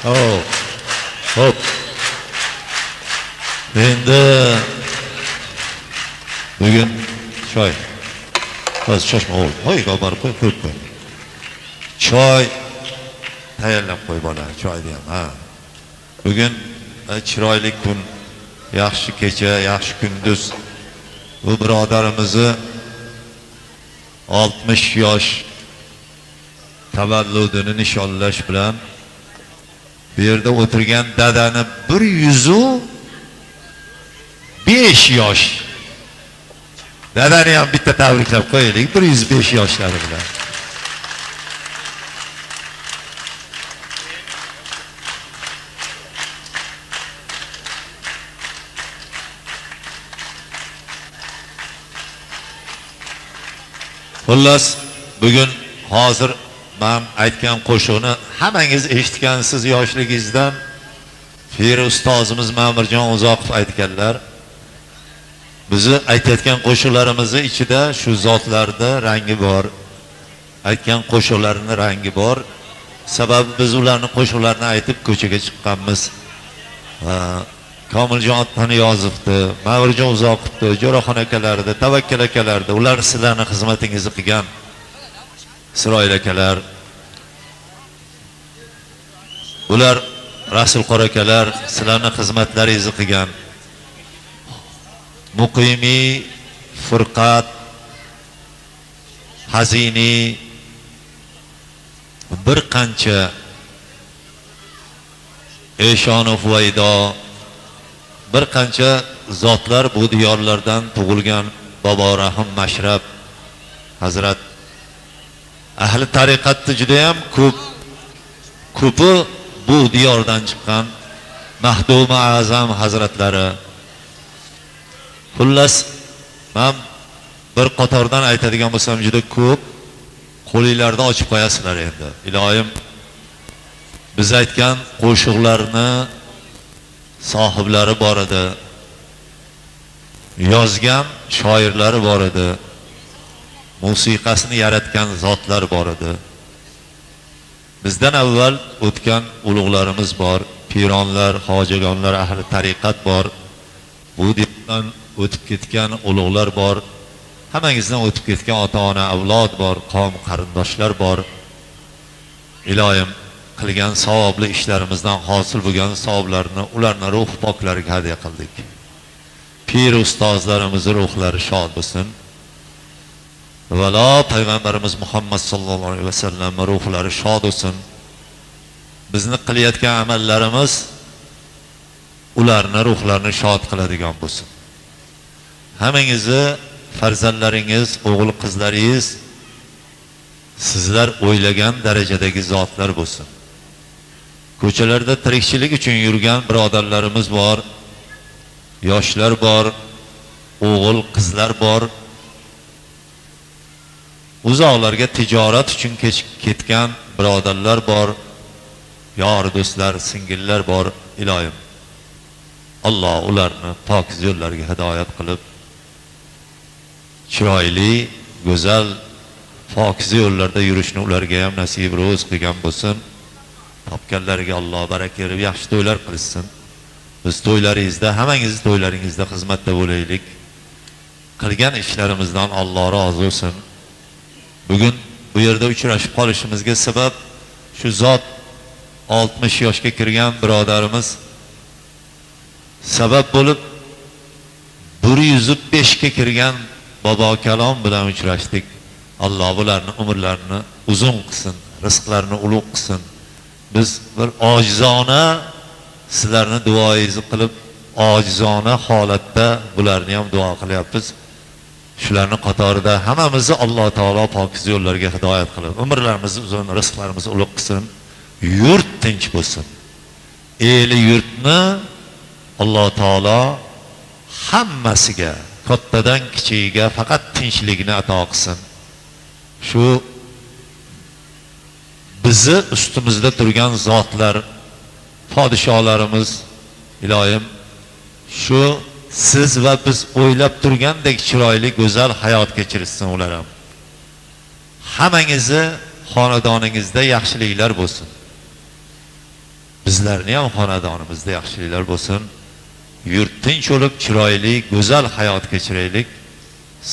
Oh, hop. Endi bugün choy. Hozir shoshma o'g'il. Hoy, borib qo'y, qo'yib qo'y. Choy tayyorlab qo'y bola, choyni ham, ha. Bugün chiroyli kun, yaxshi kecha, yaxshi kunduz. Bu birodarimizni 60 yosh tavalludini nishonlash bilan bu yerda o'tirgan dadani 105 yosh. Dadani ham bitta tabriklab qo'yaylik 105 yoshlari bilan. Xullas, bugun hozir men aytgan qo'shiqni hammangiz eshitgansiz yoshligingizdan. Pir ustozimiz Ma'murjon Uzoqov aytganlar. Bizni aytayotgan qo'shiqlarimizni ichida shu zotlarda rangi bor. Aytgan qo'shiqlarining rangi bor. Sababi biz ularning qo'shiqlarini aytib ko'chaga chiqqanmiz. Komiljon Ottaniyozovni, Ma'murjon Uzoqovni, Jo'raxon akalarni, Tavakkal akalarni, ular sizlarning xizmatingizni qilgan. Isroil akalar, ular Rasul qora akalar sizlarning xizmatlaringizni qilgan. Muqimi, Furqat, Hazini bir qancha Eshonov Vaydo bir qancha zotlar bu diyorlardan tug'ilgan. Bobo Rahim Mashrab Hazrat ahli tariqatda juda ham ko'pi bu diyordan chiqqan Mahdum Azam hazratlari. Xullas, men bir qatordan aytadigan bo'lsam juda ko'p, qo'linglarni ochib qo'yasizlar endi. Ilohim, biz aytgan qo'shiqlarni sohiblari bor edi. Yozgan shoirlari bor edi. Musiqasini yaratgan zotlar bor edi. Bizdan avval o'tgan ulug'larimiz bor, pironlar, hojigonlar, ahli tariqat bor. Bu dindan o'tib ketgan ulug'lar bor. Hammangizdan o'tib ketgan ota-ona, avlod bor, qavm qarindoshlar bor. Ilohim, qilgan savobli ishlarimizdan hosil bo'lgan savoblarni ularning ruh poklariga hadya qildik. Pir ustozlarimizning ruhlari shod bo'lsin. Valo payg'ambarimiz Muhammad sallallohu alayhi vasallam ruhlari shod bo'lsin. Bizni qilayotgan amallarimiz ularning ruhlarini shod qiladigan bo'lsin. Hammangizni farzandlaringiz, o'g'il qizlaringiz sizlar o'ylagan darajadagi zotlar bo'lsin. Ko'chalarda tirikchilik uchun yurgan birodarlarimiz bor, yoshlar bor, o'g'il qizlar bor. Uzoqlarga tijorat uchun ketgan birodarlar bor, yor do'stlar, singillar bor. Ilohim, Alloh ularni pokiz yo'llarga hidoyat qilib, chiroyli, go'zal, pokiz yo'llarda yurishni ularga ham nasib ro'z qilgan bo'lsin. Topganlarga Alloh baraka berib yaxshi to'ylar qilsin. Biz to'ylaringizda, hammangizni to'ylaringizda xizmatda bo'laylik. Qilgan ishlarimizdan Alloh rozi bo'lsin. Bugun bu yerda uchrashib qolishimizga sabab shu zot 60 yoshga kirgan birodarimiz sabab bo'lib 105 ga kirgan Bobo kalom bilan uchrashdik. Alloh ularning umrlarini uzun qilsin, rizqlarini ulug' qilsin. Biz bir ojizona sizlarni duoyingizni qilib, ojizona holatda bularni ham duo qilyapmiz. Shularning qatorida hammamizni Alloh taolo pokiz yo'llarga hidoyat qilib, umrlarimizni uzun, rizqlarimizni ulug' qilsin. Yurt tinch bo'lsin. Eli yurtni Alloh taolo hammasiga, kattadan kichigiga faqat tinchlikni ato qilsin. Shu bizni ustimizda turgan zotlar, podsholarimiz, ilohim, shu siz va biz o'ylab turgandek chiroyli, go'zal hayot kechirsin ular ham. hammangizni xonadoningizda yaxshiliklar bo'lsin. Bizlarning ham xonadonimizda yaxshiliklar bo'lsin. Yurt tinch bo'lib, chiroyli, go'zal hayot kechiraylik.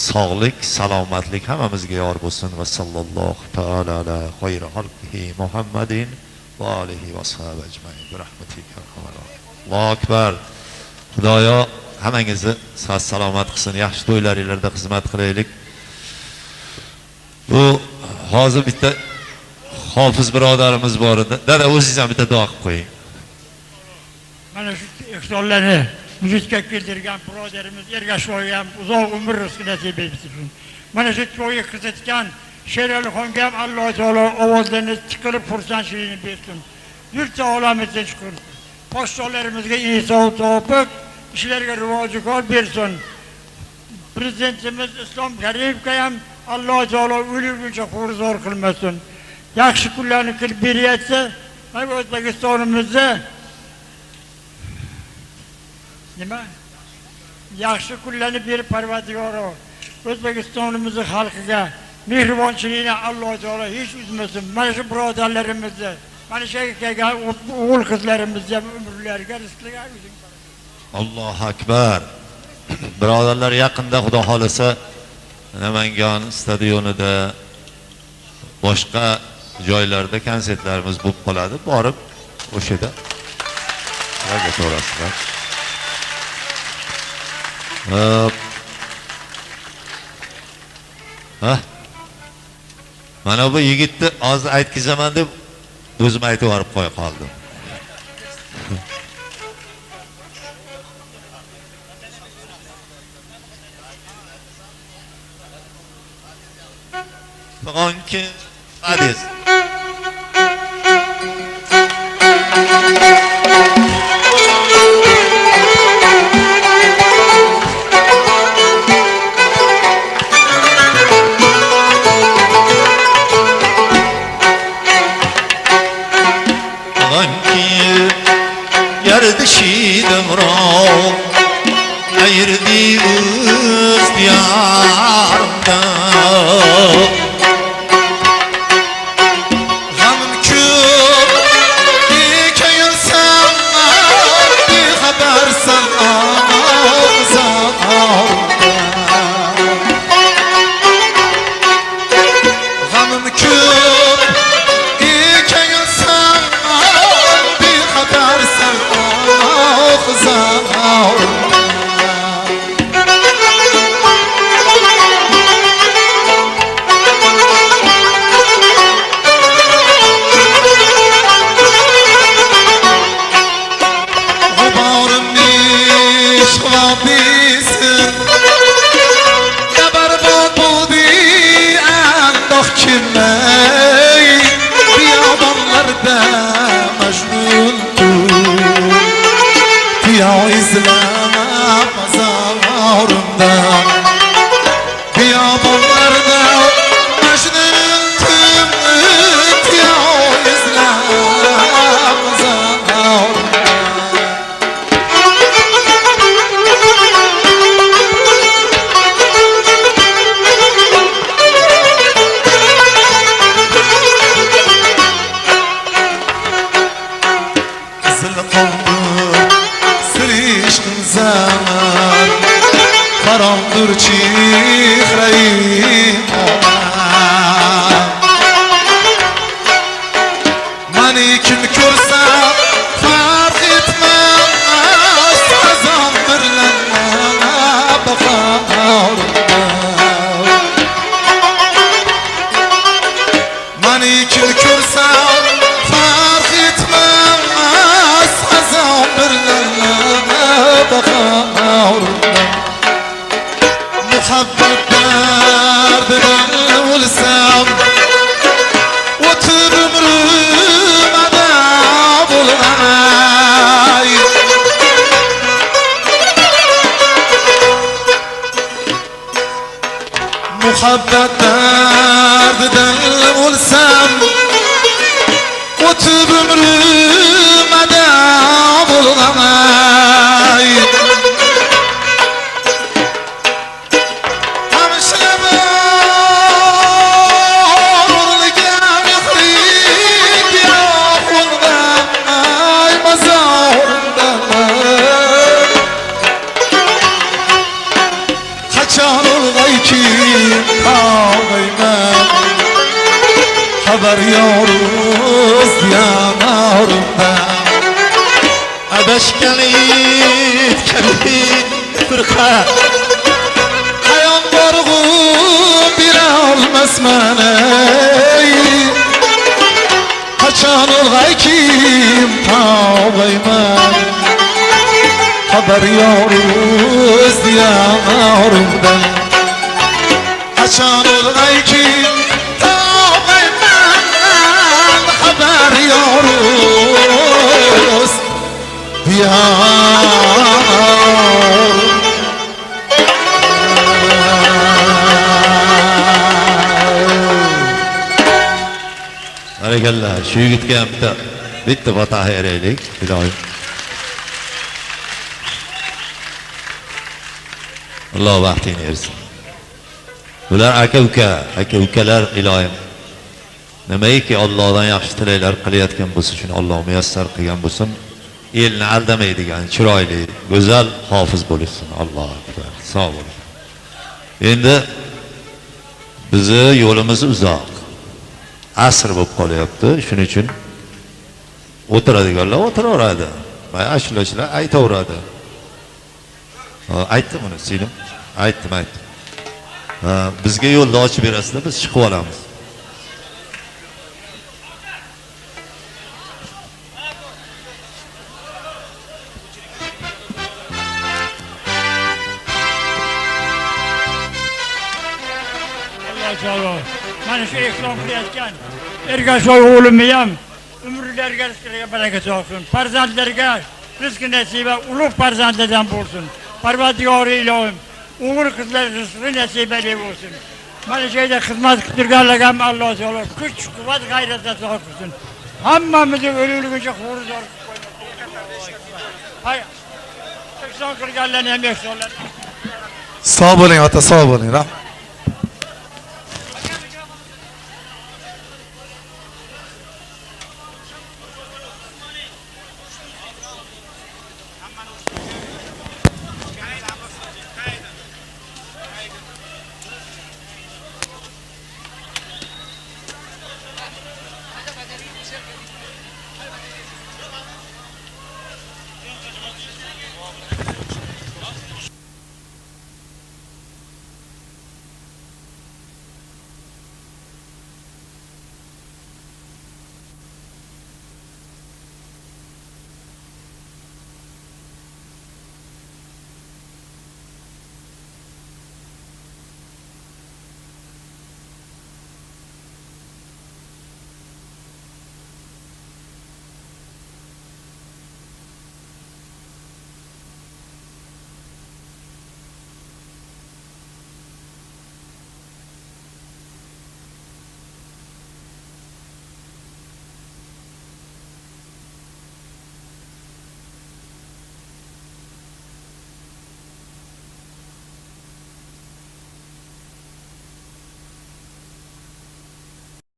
Sog'lik, salomatlik hammamizga yor bo'lsin. Va sallallohu taala ala xayri xalqihi Muhammadin va alihi va sahbihi ajmain. Bi rahmatika Allohu akbar. Xudoyo hammangizni sog' salomat qilsin. Yaxshi to'ylaringlarda xizmat qilaylik. Bu hozir bitta hofiz birodarimiz bor edi. Dada, o'zingiz ham bitta duo qilib qo'ying. Mana shu ihsollarni vujudga keltirgan birodarimiz Ergashoyga ham uzoq umr rizqi nasib etsin. Mana shu to'yga qiziqgan Sheralixonga ham Alloh taolo ovozlarini chiqarib xursandchilikni bersin. Yurt olamida chiqsin. Podshohlarimizga insof topib, ishlarga rivojkor bersin. Prezidentimiz Islom Karimovga ham Alloh taolo o'lguncha xo'rzor qilmasin. Yaxshi kunlarni qilib beryapti. Mana O'zbekistonimizda nima? Yaxshi kunlarni berib Parvardigoro O'zbekistonimizni xalqiga mehribonchilikni Alloh taolo hech uzmasin. Mana shu birodarlarimizni, mana shu kelgan o'g'il qizlarimizga umrlariga rizqlarga o'zing barakat. Allohu akbar. Birodarlar, yaqinda Xudo xolasa Namangan stadionida boshqa joylarda konsertlarimiz bo'lib qoladi. Borib o'sha yerda ragga to'rasizlar. Mana bu yigitni hozir aytkizaman deb o'zim aytib yuborib qo'ya qoldim. Bugungi hadis. Yerdişidim ram, ayırdı üst diyarımdan. Gamım küm, iki yılsan, bir habersen ağzarımdan. Gamım küm, iki yılsan, bir habersen muhabbet derdinden olsam o'tib umrim adab bo'lmay yetkendi firqa Hayon borgu bira olmasman ey Qachon olg'ay kim tog'ayman Xabar yoruz diyorumdan Qachon olg'ay kim tog'ayman Xabar yoruz diyor Barakallah, shu yigitga ham bitta fotoha beraylik, ilohim. Alloh vaqtingni bersin. Bular aka-ukalar ilohim. Nimaiki Allohdan yaxshi tilaklar qilayotgan bo'lsa, shuni Alloh muyassar qilgan bo'lsin. Elni aldamaydigan, chiroyli, go'zal hofiz bo'lsin. Alloh akbar. Sog' bo'ling. Endi bizi yo'limiz uzoq. Asr bo'lib qolyapti. Shuning uchun o'tiradiganlar o'tiraveradi. Va ashulachilar aytaveradi. Aytdim uni, singlim. Aytdim. Bizga yo'lni ochib berasizlar, biz chiqib olamiz. Alloh mana shu ihlom qilayotgan Ergashoy o'g'limni ham umrlariga rizqiga baraka olsin. Farzandlarga rizq nasiba ulug' farzandlardan bo'lsin. Parvardigor ilohim o'g'il qizlar rizqi nasibali bo'lsin. Mana shu yerda xizmat qilib turganlarga ham Alloh taolo kuch, quvvat, g'ayratda sog' qilsin. Hammamizni o'lguncha xo'rizor qilib qo'ymasin. Hay. Ihson qilganlarni ham ihsonlar. Sog' bo'ling ota, sog' bo'ling. Rahmat.